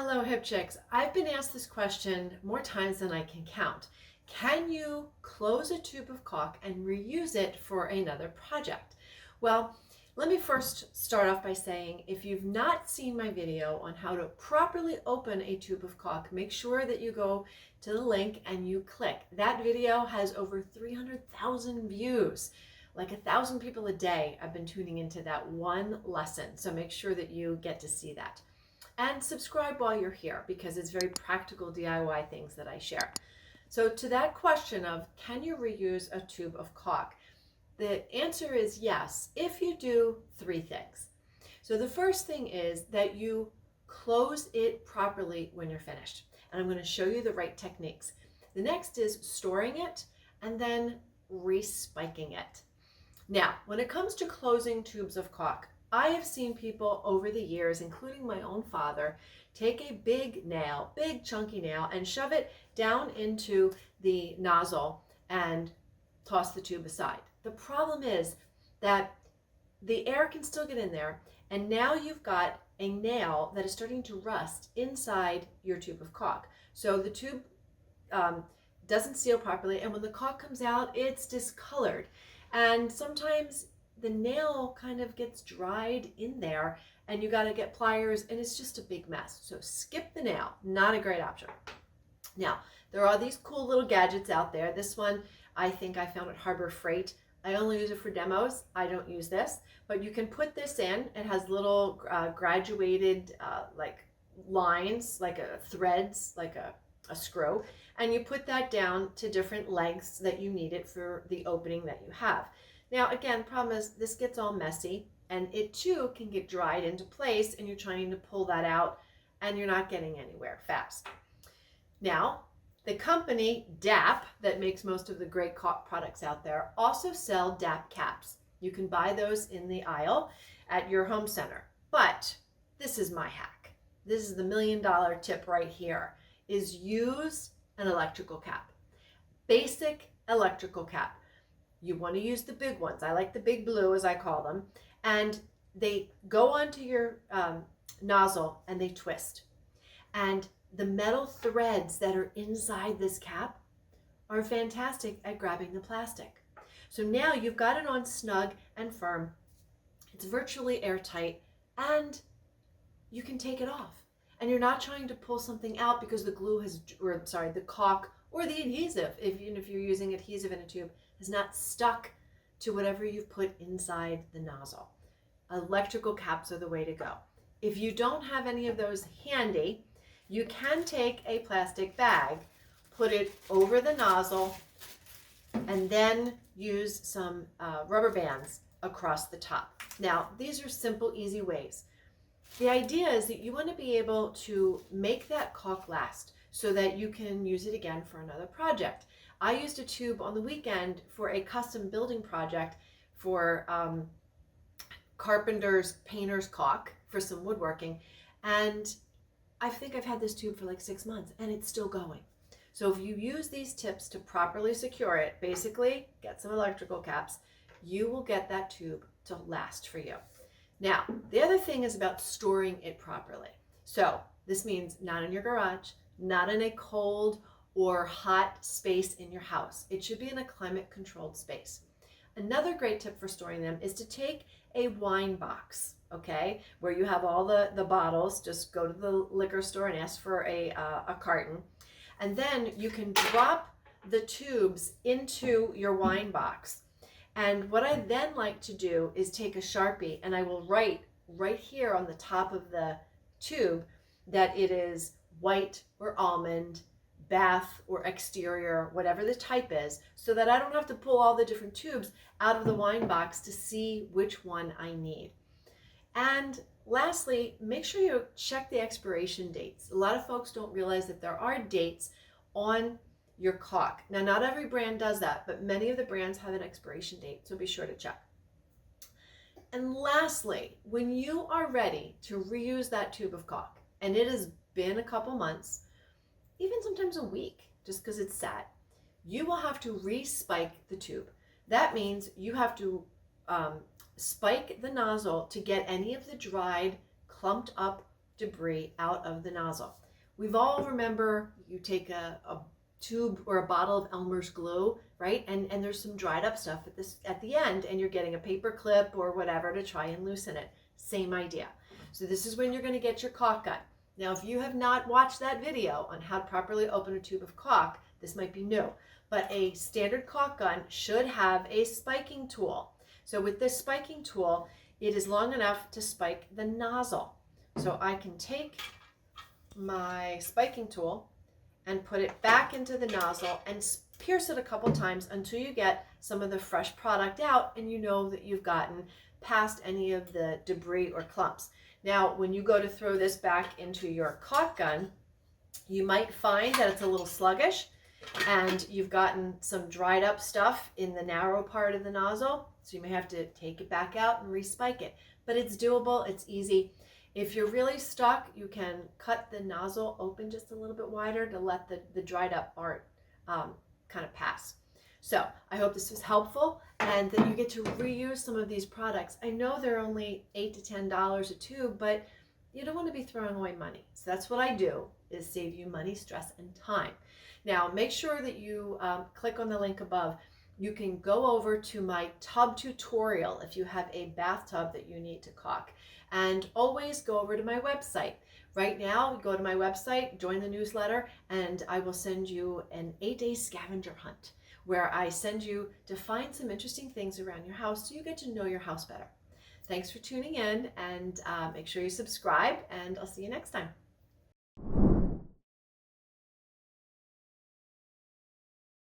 Hello, hip chicks. I've been asked this question more times than I can count. Can you close a tube of caulk and reuse it for another project? Well, let me first start off by saying if you've not seen my video on how to properly open a tube of caulk, make sure that you go to the link and you click. That video has over 300,000 views. Like 1,000 people a day have been tuning into that one lesson. So make sure that you get to see that. And subscribe while you're here because it's very practical DIY things that I share. So to that question of can you reuse a tube of caulk? The answer is yes, if you do three things. So the first thing is that you close it properly when you're finished. And I'm going to show you the right techniques. The next is storing it and then respiking it. Now, when it comes to closing tubes of caulk, I have seen people over the years, including my own father, take a big nail, big chunky nail, and shove it down into the nozzle and toss the tube aside. The problem is that the air can still get in there, and now you've got a nail that is starting to rust inside your tube of caulk. So the tube doesn't seal properly, and when the caulk comes out, it's discolored. And sometimes the nail kind of gets dried in there and you got to get pliers and it's just a big mess. So skip the nail, not a great option. Now, there are these cool little gadgets out there. This one, I think I found at Harbor Freight. I only use it for demos. I don't use this, but you can put this in. It has little graduated like lines, like threads, like a screw, and you put that down to different lengths that you need it for the opening that you have. Now, again, the problem is this gets all messy and it too can get dried into place and you're trying to pull that out and you're not getting anywhere fast. Now, the company DAP that makes most of the great caulk products out there also sell DAP caps. You can buy those in the aisle at your home center. But this is my hack. This is the $1 million tip right here, is use an electrical cap. Basic electrical cap. You want to use the big ones. I like the big blue, as I call them. And they go onto your nozzle and they twist. And the metal threads that are inside this cap are fantastic at grabbing the plastic. So now you've got it on snug and firm. It's virtually airtight and you can take it off. And you're not trying to pull something out because the the caulk or the adhesive, even if you're using adhesive in a tube, is not stuck to whatever you've put inside the nozzle. Electrical caps are the way to go. If you don't have any of those handy, you can take a plastic bag, put it over the nozzle, and then use some rubber bands across the top. Now, these are simple, easy ways. The idea is that you want to be able to make that caulk last so that you can use it again for another project. I used a tube on the weekend for a custom building project for carpenters, painters caulk for some woodworking. And I think I've had this tube for like 6 months and it's still going. So if you use these tips to properly secure it, basically get some electrical caps, you will get that tube to last for you. Now, the other thing is about storing it properly. So this means not in your garage, not in a cold or hot space in your house. It should be in a climate controlled space. Another great tip for storing them is to take a wine box, okay, where you have all the bottles. Just go to the liquor store and ask for a carton. And then you can drop the tubes into your wine box. And what I then like to do is take a Sharpie and I will write right here on the top of the tube that it is white or almond, bath or exterior, whatever the type is, so that I don't have to pull all the different tubes out of the wine box to see which one I need. And lastly, make sure you check the expiration dates. A lot of folks don't realize that there are dates on your caulk. Now, not every brand does that, but many of the brands have an expiration date, so be sure to check. And lastly, when you are ready to reuse that tube of caulk, and it has been a couple months, even sometimes a week, just because it's sat, you will have to re-spike the tube. That means you have to spike the nozzle to get any of the dried, clumped up debris out of the nozzle. We've all remember you take a tube or a bottle of Elmer's glue, right? And there's some dried up stuff at the end, and you're getting a paper clip or whatever to try and loosen it. Same idea. So this is when you're going to get your caulk gun. Now, if you have not watched that video on how to properly open a tube of caulk, this might be new, but a standard caulk gun should have a spiking tool. So with this spiking tool, it is long enough to spike the nozzle. So I can take my spiking tool and put it back into the nozzle and pierce it a couple times until you get some of the fresh product out and you know that you've gotten past any of the debris or clumps. Now, when you go to throw this back into your caulk gun, you might find that it's a little sluggish and you've gotten some dried up stuff in the narrow part of the nozzle. So you may have to take it back out and respike it, but it's doable, it's easy. If you're really stuck, you can cut the nozzle open just a little bit wider to let the dried up part kind of pass. So I hope this was helpful and that you get to reuse some of these products. I know they're only $8 to $10 a tube, but you don't want to be throwing away money. So that's what I do, is save you money, stress, and time. Now make sure that you click on the link above. You can go over to my tub tutorial if you have a bathtub that you need to caulk. And always go over to my website. Right now, go to my website, join the newsletter, and I will send you an 8-day scavenger hunt where I send you to find some interesting things around your house so you get to know your house better. Thanks for tuning in, and make sure you subscribe, and I'll see you next time.